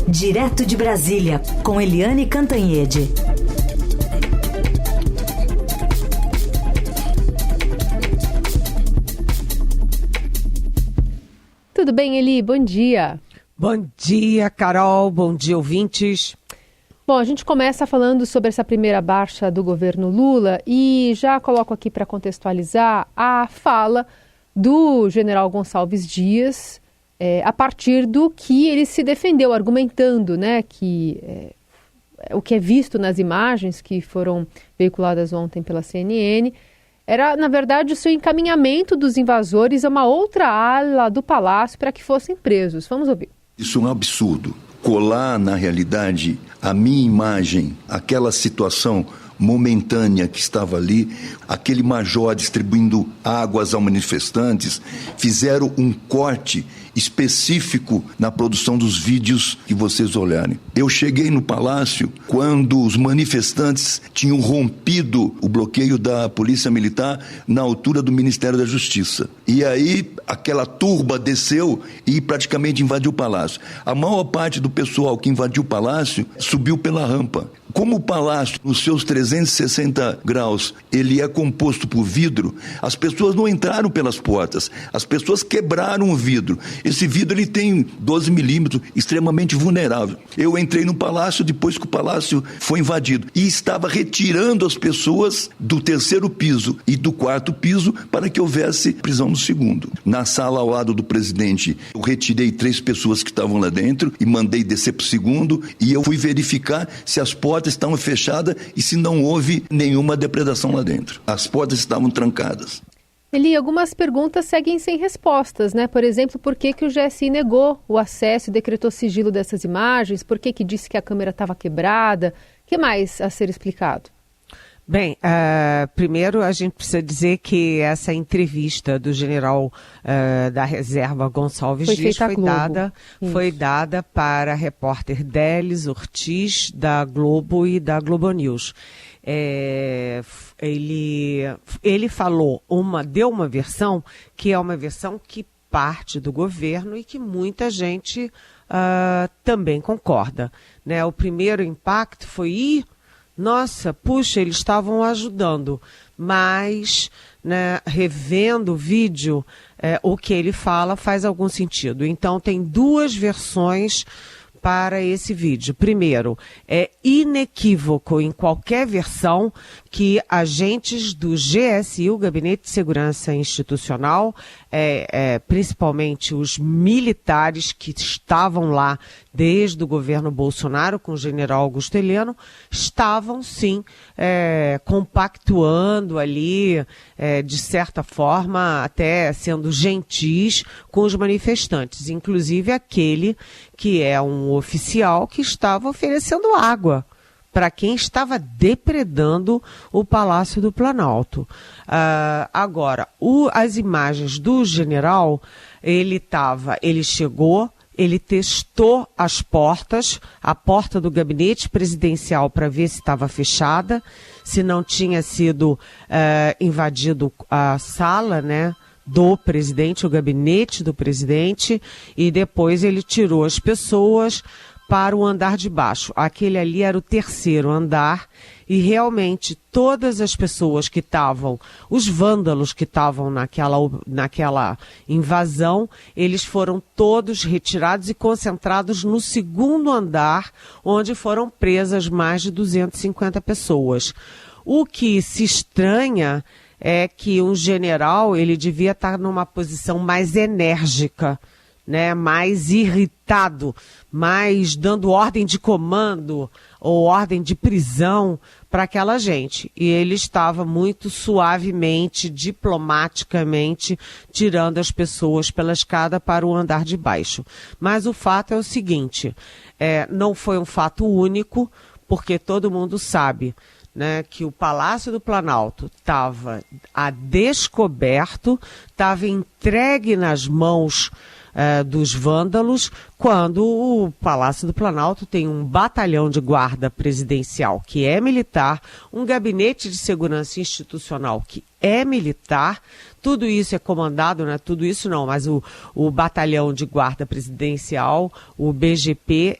Direto de Brasília, com Eliane Cantanhede. Tudo bem, Eli? Bom dia. Bom dia, Carol. Bom dia, ouvintes. Bom, a gente começa falando sobre essa primeira baixa do governo Lula e já coloco aqui para contextualizar a fala do general Gonçalves Dias a partir do que ele se defendeu, argumentando, né, que o que é visto nas imagens que foram veiculadas ontem pela CNN era, na verdade, o seu encaminhamento dos invasores a uma outra ala do palácio para que fossem presos. Vamos ouvir. Isso é um absurdo. Colar, na realidade, a minha imagem, aquela situação momentânea que estava ali, aquele major distribuindo águas aos manifestantes, fizeram um corte específico na produção dos vídeos que vocês olharem. Eu cheguei no palácio quando os manifestantes tinham rompido o bloqueio da Polícia Militar na altura do Ministério da Justiça. E aí aquela turba desceu e praticamente invadiu o palácio. A maior parte do pessoal que invadiu o palácio subiu pela rampa. Como o palácio, nos seus 360 graus, ele é composto por vidro, as pessoas não entraram pelas portas, as pessoas quebraram o vidro. Esse vidro ele tem 12 milímetros, extremamente vulnerável. Eu entrei no palácio depois que o palácio foi invadido e estava retirando as pessoas do terceiro piso e do quarto piso para que houvesse prisão no segundo. Na sala ao lado do presidente, eu retirei 3 pessoas que estavam lá dentro e mandei descer para o segundo e eu fui verificar se as portas estavam fechadas e se não houve nenhuma depredação lá dentro. As portas estavam trancadas. Eli, algumas perguntas seguem sem respostas, né? Por exemplo, por que o GSI negou o acesso e decretou sigilo dessas imagens? Por que disse que a câmera estava quebrada? O que mais a ser explicado? Bem, primeiro a gente precisa dizer que essa entrevista do general da reserva Gonçalves Dias foi dada para a repórter Délis Ortiz, da Globo e da Globo News. Ele falou, deu uma versão que é uma versão que parte do governo e que muita gente também concorda, né? O primeiro impacto foi nossa, puxa, eles estavam ajudando, mas, né, revendo o vídeo, o que ele fala faz algum sentido. Então, tem 2 versões para esse vídeo. Primeiro, é inequívoco em qualquer versão que agentes do GSI, o Gabinete de Segurança Institucional, principalmente os militares que estavam lá desde o governo Bolsonaro com o general Augusto Heleno, estavam sim compactuando ali, de certa forma, até sendo gentis com os manifestantes, inclusive aquele que é um oficial que estava oferecendo água para quem estava depredando o Palácio do Planalto. Agora, as imagens do general, ele chegou, ele testou as portas, a porta do gabinete presidencial para ver se estava fechada, se não tinha sido invadido a sala, né, do presidente, o gabinete do presidente, e depois ele tirou as pessoas para o andar de baixo. Aquele ali era o 3º andar e realmente todas as pessoas que estavam, os vândalos que estavam naquela invasão, eles foram todos retirados e concentrados no 2º andar, onde foram presas mais de 250 pessoas. O que se estranha é que um general, ele devia estar numa posição mais enérgica, né, mais irritado, mais dando ordem de comando ou ordem de prisão para aquela gente. E ele estava muito suavemente, diplomaticamente, tirando as pessoas pela escada para o andar de baixo. Mas o fato é o seguinte, não foi um fato único, porque todo mundo sabe, né, que o Palácio do Planalto estava a descoberto, estava entregue nas mãos dos vândalos, quando o Palácio do Planalto tem um batalhão de guarda presidencial que é militar, um gabinete de segurança institucional que é militar. Tudo isso é comandado, né? Tudo isso não, mas o batalhão de guarda presidencial, o BGP,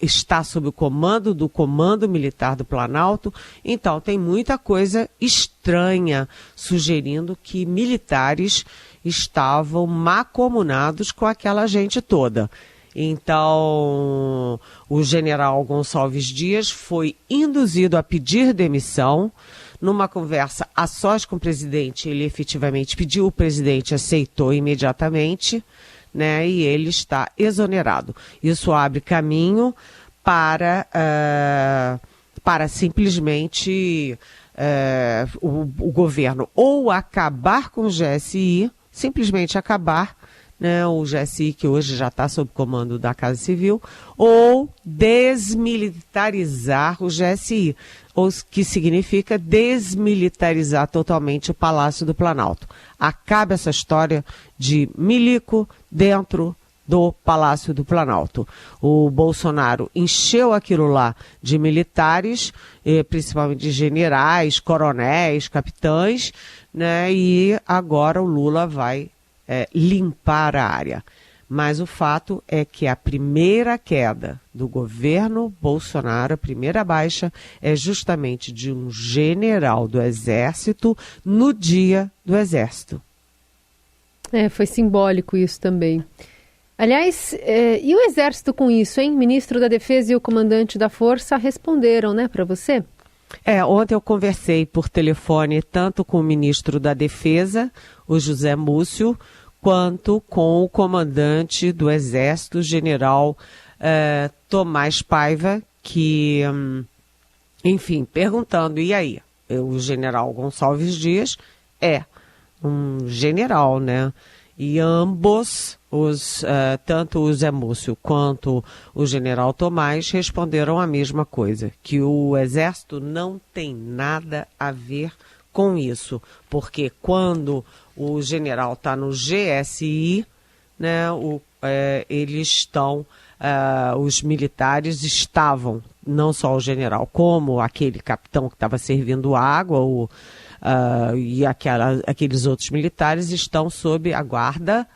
está sob o comando do Comando Militar do Planalto. Então tem muita coisa estranha sugerindo que militares estavam macomunados com aquela gente toda. Então, o general Gonçalves Dias foi induzido a pedir demissão. Numa conversa a sós com o presidente, ele efetivamente pediu, o presidente aceitou imediatamente, né, e ele está exonerado. Isso abre caminho para simplesmente o governo ou acabar com o GSI, simplesmente acabar, né, o GSI, que hoje já está sob comando da Casa Civil, ou desmilitarizar o GSI, o que significa desmilitarizar totalmente o Palácio do Planalto. Acaba essa história de milico dentro do Palácio do Planalto. O Bolsonaro encheu aquilo lá de militares, principalmente de generais, coronéis, capitães, né, e agora o Lula vai limpar a área. Mas o fato é que a primeira queda do governo Bolsonaro, a primeira baixa, é justamente de um general do Exército no dia do Exército. Foi simbólico isso também. Aliás, e o Exército com isso, hein? Ministro da Defesa e o comandante da Força responderam, né, para você? Ontem eu conversei por telefone tanto com o ministro da Defesa, o José Múcio, quanto com o comandante do Exército, o general Tomás Paiva, que, enfim, perguntando, e aí? O general Gonçalves Dias é um general, né? E ambos, tanto o Zé Múcio quanto o general Tomás, responderam a mesma coisa, que o Exército não tem nada a ver com isso, porque quando o general está no GSI, né, eles estão, os militares estavam, não só o general, como aquele capitão que estava servindo água, e aqueles outros militares estão sob a guarda,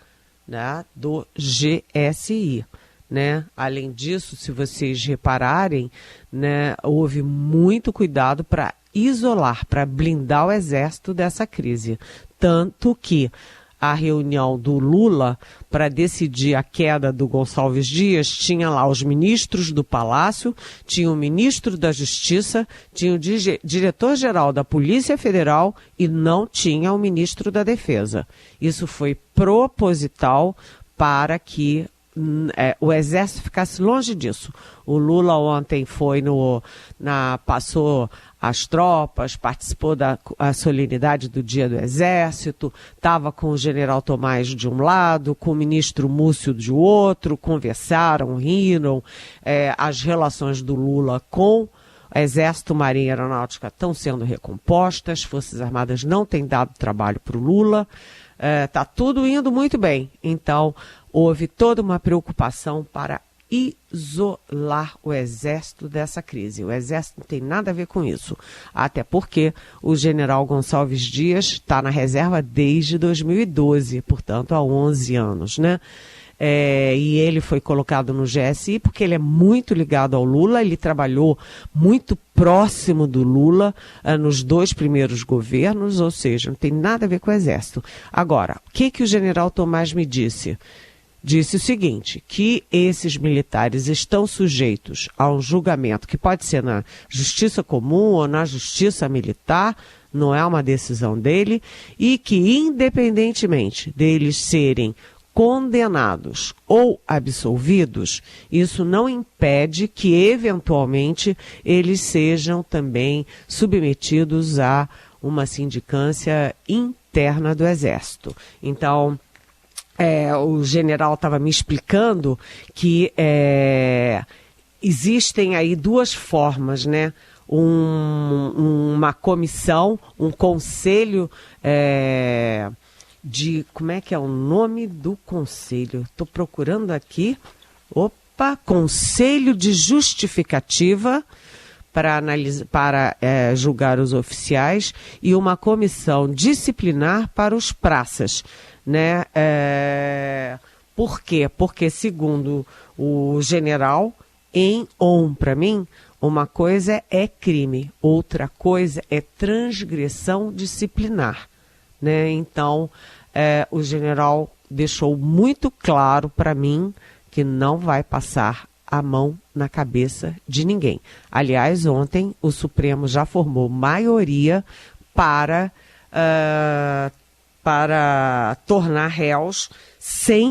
né, do GSI. Né? Além disso, se vocês repararem, né, houve muito cuidado para isolar, para blindar o Exército dessa crise. Tanto que a reunião do Lula para decidir a queda do Gonçalves Dias tinha lá os ministros do Palácio, tinha o ministro da Justiça, tinha o diretor-geral da Polícia Federal e não tinha o ministro da Defesa. Isso foi proposital para que o Exército ficasse longe disso. O Lula ontem foi passou as tropas, participou da solenidade do Dia do Exército, estava com o general Tomás de um lado, com o ministro Múcio de outro, conversaram, riram. As relações do Lula com Exército, Marinha e Aeronáutica estão sendo recompostas, Forças Armadas não têm dado trabalho para o Lula, está tudo indo muito bem. Então, houve toda uma preocupação para isolar o Exército dessa crise. O Exército não tem nada a ver com isso. Até porque o general Gonçalves Dias está na reserva desde 2012, portanto há 11 anos, né? E ele foi colocado no GSI porque ele é muito ligado ao Lula, ele trabalhou muito próximo do Lula nos 2 primeiros governos, ou seja, não tem nada a ver com o Exército. Agora, o que o general Tomás me disse? Disse o seguinte, que esses militares estão sujeitos a um julgamento que pode ser na Justiça Comum ou na Justiça Militar, não é uma decisão dele, e que independentemente deles serem condenados ou absolvidos, isso não impede que eventualmente eles sejam também submetidos a uma sindicância interna do Exército. Então, o general estava me explicando que existem aí 2 formas, né? Uma comissão, um conselho como é que é o nome do conselho? Estou procurando aqui. Conselho de Justificativa para julgar os oficiais e uma comissão disciplinar para os praças, né? Por quê? Porque, segundo o general, para mim, uma coisa é crime, outra coisa é transgressão disciplinar, né? Então, o general deixou muito claro para mim que não vai passar a mão na cabeça de ninguém. Aliás, ontem o Supremo já formou maioria para tornar réus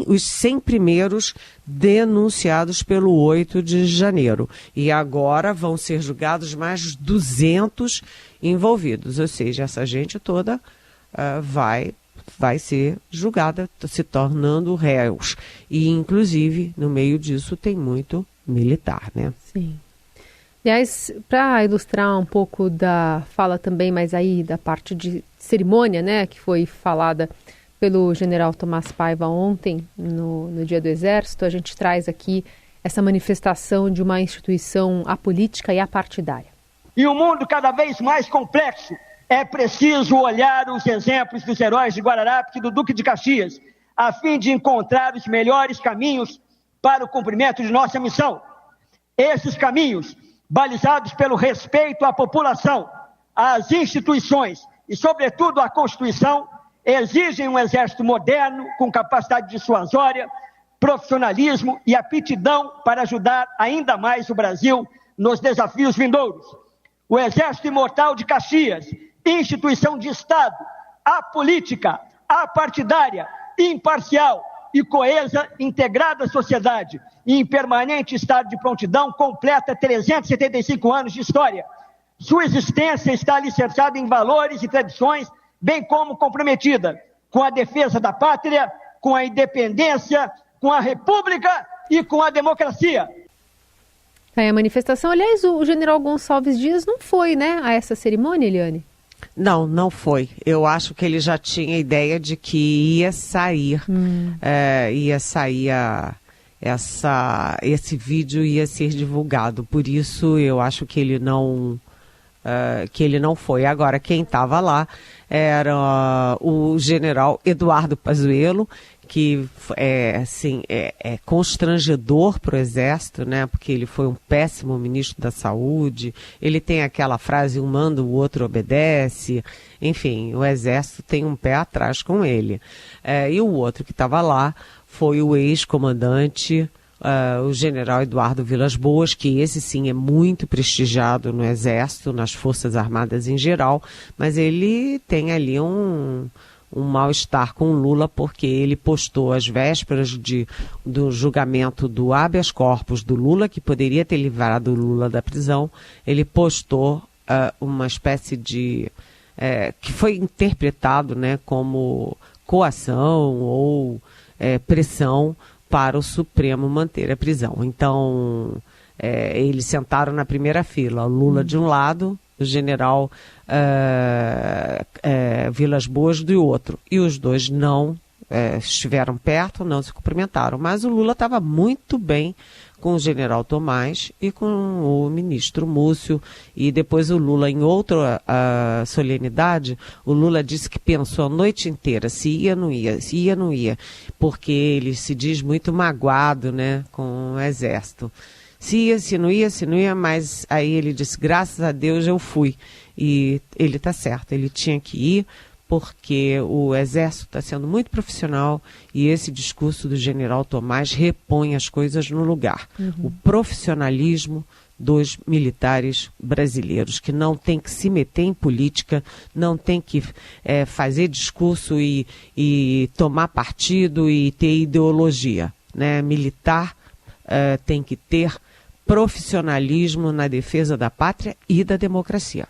os 100 primeiros denunciados pelo 8 de janeiro. E agora vão ser julgados mais 200 envolvidos. Ou seja, essa gente toda vai ser julgada, se tornando réus. E, inclusive, no meio disso tem muito militar, né? Sim. Aliás, para ilustrar um pouco da fala também, mas aí da parte de cerimônia, né, que foi falada pelo general Tomás Paiva ontem, no Dia do Exército, a gente traz aqui essa manifestação de uma instituição apolítica e apartidária. E o mundo cada vez mais complexo. É preciso olhar os exemplos dos heróis de Guararapes e do Duque de Caxias, a fim de encontrar os melhores caminhos para o cumprimento de nossa missão. Esses caminhos, balizados pelo respeito à população, às instituições e, sobretudo, à Constituição, exigem um exército moderno, com capacidade dissuasória, profissionalismo e aptidão para ajudar ainda mais o Brasil nos desafios vindouros. O Exército Imortal de Caxias, instituição de Estado, apolítica, apartidária, imparcial e coesa, integrada à sociedade e em permanente estado de prontidão, completa 375 anos de história. Sua existência está alicerçada em valores e tradições, bem como comprometida com a defesa da pátria, com a independência, com a república e com a democracia. A manifestação, aliás, o general Gonçalves Dias não foi, né, a essa cerimônia, Eliane? Não foi. Eu acho que ele já tinha ideia de que ia sair, esse vídeo ia ser divulgado. Por isso, eu acho que ele não foi. Agora, quem estava lá era o general Eduardo Pazuello, que é constrangedor para o Exército, né? Porque ele foi um péssimo ministro da Saúde, ele tem aquela frase, um manda, o outro obedece, enfim, o Exército tem um pé atrás com ele. E o outro que estava lá foi o ex-comandante, o general Eduardo Vilas Boas, que esse sim é muito prestigiado no Exército, nas Forças Armadas em geral, mas ele tem ali um mal-estar com o Lula, porque ele postou às vésperas do julgamento do habeas corpus do Lula, que poderia ter livrado o Lula da prisão, ele postou uma espécie de... que foi interpretado, né, como coação ou pressão para o Supremo manter a prisão. Então, eles sentaram na primeira fila, o Lula de um lado, o general Vilas Boas do outro. E os dois não estiveram perto, não se cumprimentaram. Mas o Lula estava muito bem com o general Tomás e com o ministro Múcio. E depois o Lula, em outra solenidade, o Lula disse que pensou a noite inteira se ia ou não ia, porque ele se diz muito magoado, né, com o Exército. Se ia, se não ia, mas aí ele disse, graças a Deus eu fui. E ele está certo, ele tinha que ir, porque o Exército está sendo muito profissional e esse discurso do general Tomás repõe as coisas no lugar. O profissionalismo dos militares brasileiros, que não tem que se meter em política, não tem que fazer discurso e tomar partido e ter ideologia, né? Militar tem que ter profissionalismo na defesa da pátria e da democracia.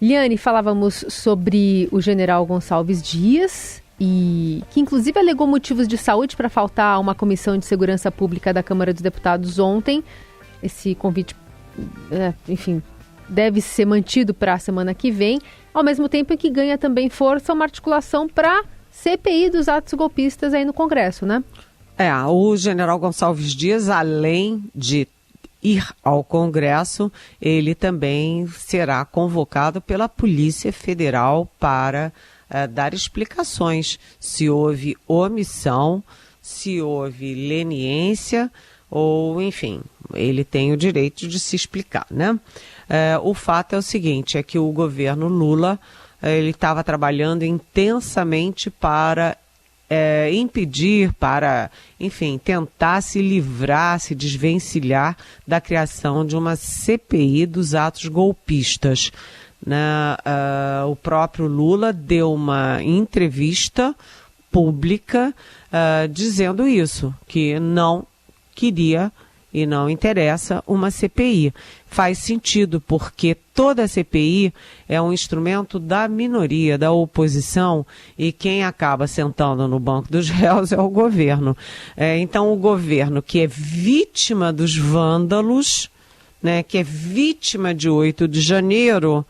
Liane, falávamos sobre o general Gonçalves Dias, e que inclusive alegou motivos de saúde para faltar a uma comissão de segurança pública da Câmara dos Deputados ontem. Esse convite, enfim, deve ser mantido para a semana que vem, ao mesmo tempo em que ganha também força uma articulação para CPI dos atos golpistas aí no Congresso, né? O general Gonçalves Dias, além de ir ao Congresso, ele também será convocado pela Polícia Federal para dar explicações se houve omissão, se houve leniência ou, enfim, ele tem o direito de se explicar, né? O fato é o seguinte, é que o governo Lula, ele estava trabalhando intensamente para impedir, para, enfim, tentar se livrar, se desvencilhar da criação de uma CPI dos atos golpistas. O próprio Lula deu uma entrevista pública dizendo isso, que não queria e não interessa uma CPI. Faz sentido, porque toda CPI é um instrumento da minoria, da oposição, e quem acaba sentando no banco dos réus é o governo. Então, o governo que é vítima dos vândalos, né, que é vítima de 8 de janeiro,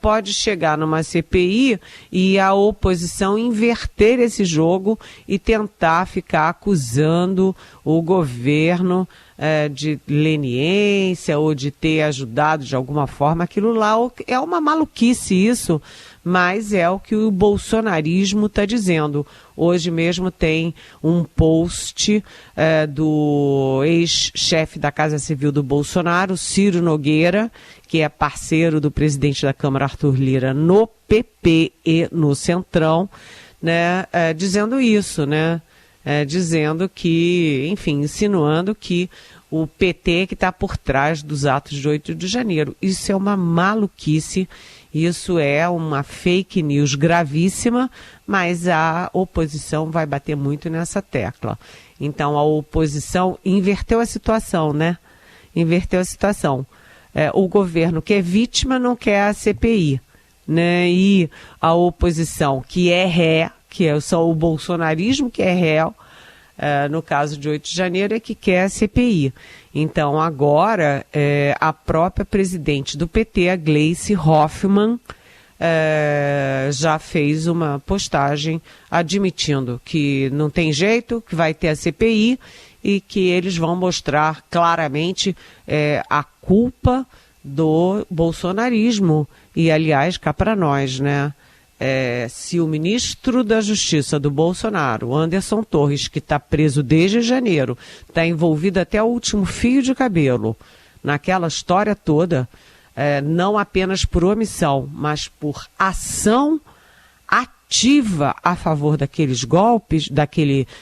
pode chegar numa CPI e a oposição inverter esse jogo e tentar ficar acusando o governo de leniência ou de ter ajudado de alguma forma. Aquilo lá é uma maluquice isso, mas é o que o bolsonarismo está dizendo. Hoje mesmo tem um post do ex-chefe da Casa Civil do Bolsonaro, Ciro Nogueira, que é parceiro do presidente da Câmara, Arthur Lira, no PP e no Centrão, né, dizendo isso, né? Dizendo que, enfim, insinuando que o PT que está por trás dos atos de 8 de janeiro. Isso é uma maluquice, isso é uma fake news gravíssima, mas a oposição vai bater muito nessa tecla. Então a oposição inverteu a situação, né? Inverteu a situação. O governo que é vítima não quer a CPI, né? E a oposição que é ré, que é só o bolsonarismo que é réu, no caso de 8 de janeiro, é que quer a CPI. Então, agora, a própria presidente do PT, a Gleice Hoffmann, já fez uma postagem admitindo que não tem jeito, que vai ter a CPI e que eles vão mostrar claramente a culpa do bolsonarismo. E, aliás, cá para nós, né? Se o ministro da Justiça do Bolsonaro, Anderson Torres, que está preso desde janeiro, está envolvido até o último fio de cabelo naquela história toda, não apenas por omissão, mas por ação ativa a favor daqueles golpes,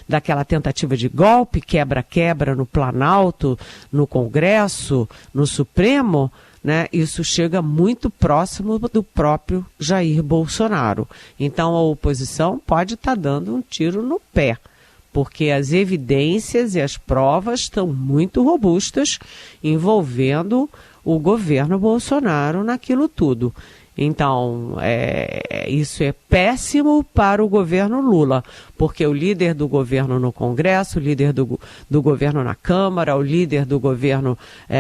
daquela tentativa de golpe, quebra-quebra no Planalto, no Congresso, no Supremo, né? Isso chega muito próximo do próprio Jair Bolsonaro. Então a oposição pode estar dando um tiro no pé, porque as evidências e as provas estão muito robustas envolvendo o governo Bolsonaro naquilo tudo. Então, isso é péssimo para o governo Lula, porque o líder do governo no Congresso, o líder do governo na Câmara, o líder do governo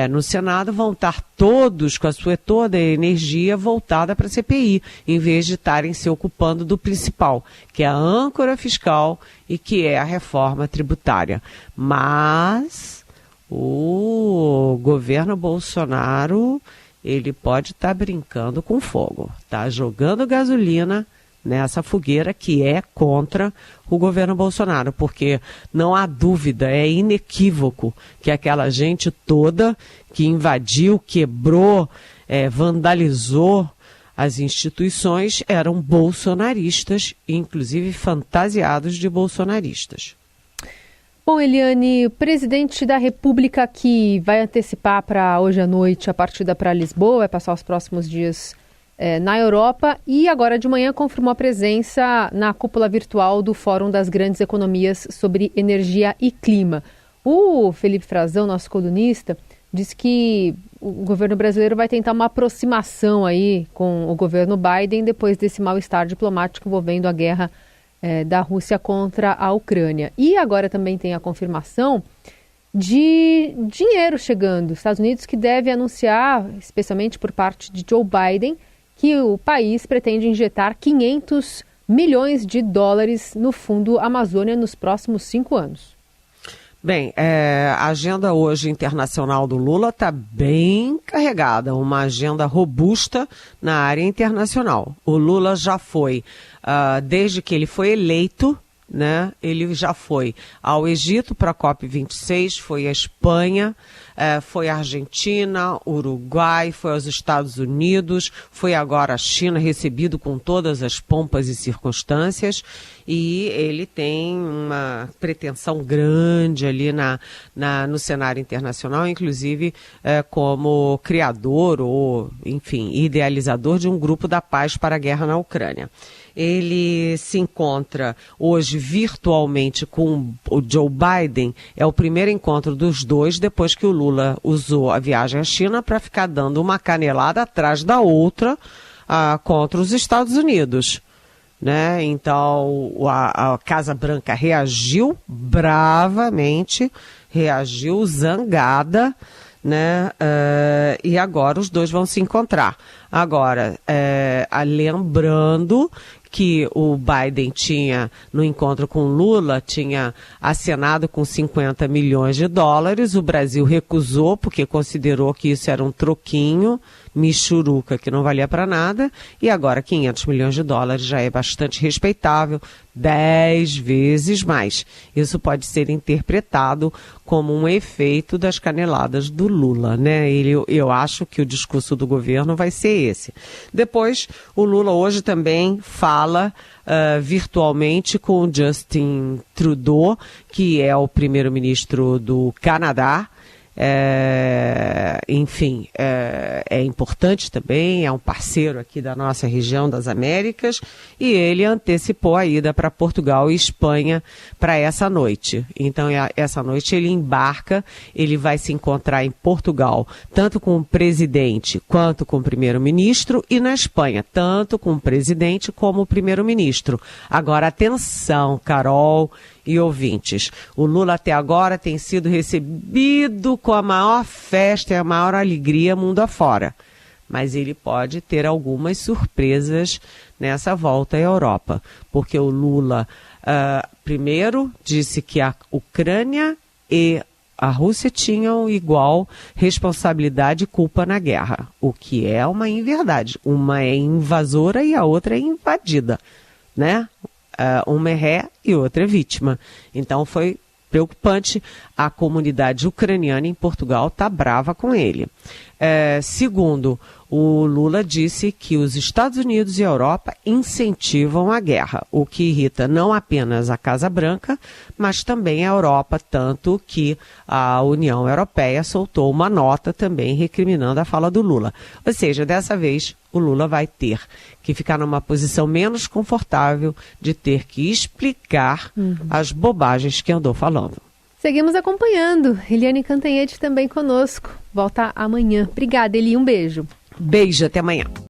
no Senado vão estar todos com toda a energia voltada para a CPI, em vez de estarem se ocupando do principal, que é a âncora fiscal e que é a reforma tributária. Mas o governo Bolsonaro, ele pode estar brincando com fogo, tá jogando gasolina nessa fogueira que é contra o governo Bolsonaro, porque não há dúvida, é inequívoco que aquela gente toda que invadiu, quebrou, vandalizou as instituições eram bolsonaristas, inclusive fantasiados de bolsonaristas. Bom, Eliane, o presidente da República que vai antecipar para hoje à noite a partida para Lisboa, vai passar os próximos dias na Europa e agora de manhã confirmou a presença na cúpula virtual do Fórum das Grandes Economias sobre Energia e Clima. O Felipe Frazão, nosso colunista, disse que o governo brasileiro vai tentar uma aproximação aí com o governo Biden depois desse mal-estar diplomático envolvendo a guerra da Rússia contra a Ucrânia. E agora também tem a confirmação de dinheiro chegando. Estados Unidos que deve anunciar, especialmente por parte de Joe Biden, que o país pretende injetar $500 milhões de dólares no Fundo Amazônia nos próximos 5 anos. Bem, a agenda hoje internacional do Lula está bem carregada, uma agenda robusta na área internacional. O Lula já foi, desde que ele foi eleito, né, ele já foi ao Egito para a COP26, foi à Espanha, foi à Argentina, Uruguai, foi aos Estados Unidos, foi agora à China, recebido com todas as pompas e circunstâncias, e ele tem uma pretensão grande ali no cenário internacional, inclusive como criador ou, enfim, idealizador de um grupo da paz para a guerra na Ucrânia. Ele se encontra hoje virtualmente com o Joe Biden, é o primeiro encontro dos dois depois que o Lula usou a viagem à China para ficar dando uma canelada atrás da outra contra os Estados Unidos. Né? Então, a Casa Branca reagiu bravamente, reagiu zangada, né? E agora os dois vão se encontrar. Agora, lembrando que o Biden tinha, no encontro com Lula, tinha acenado com 50 milhões de dólares, o Brasil recusou porque considerou que isso era um troquinho, michuruca, que não valia para nada, e agora 500 milhões de dólares já é bastante respeitável, 10 vezes mais. Isso pode ser interpretado como um efeito das caneladas do Lula, né? Eu acho que o discurso do governo vai ser esse. Depois, o Lula hoje também fala virtualmente com o Justin Trudeau, que é o primeiro-ministro do Canadá. Enfim, é importante também, é um parceiro aqui da nossa região das Américas, e ele antecipou a ida para Portugal e Espanha para essa noite. Então, essa noite ele embarca, ele vai se encontrar em Portugal, tanto com o presidente quanto com o primeiro-ministro, e na Espanha, tanto com o presidente como o primeiro-ministro. Agora, atenção, Carol e ouvintes, o Lula até agora tem sido recebido com a maior festa e a maior alegria mundo afora. Mas ele pode ter algumas surpresas nessa volta à Europa. Porque o Lula, primeiro, disse que a Ucrânia e a Rússia tinham igual responsabilidade e culpa na guerra. O que é uma inverdade. Uma é invasora e a outra é invadida, né? Uma é ré e outra é vítima. Então foi preocupante. A comunidade ucraniana em Portugal está brava com ele. Segundo, o Lula disse que os Estados Unidos e a Europa incentivam a guerra, o que irrita não apenas a Casa Branca, mas também a Europa, tanto que a União Europeia soltou uma nota também recriminando a fala do Lula. Ou seja, dessa vez o Lula vai ter que ficar numa posição menos confortável de ter que explicar as bobagens que andou falando. Seguimos acompanhando. Eliane Cantanhede também conosco. Volta amanhã. Obrigada, Eli. Um beijo. Beijo, até amanhã.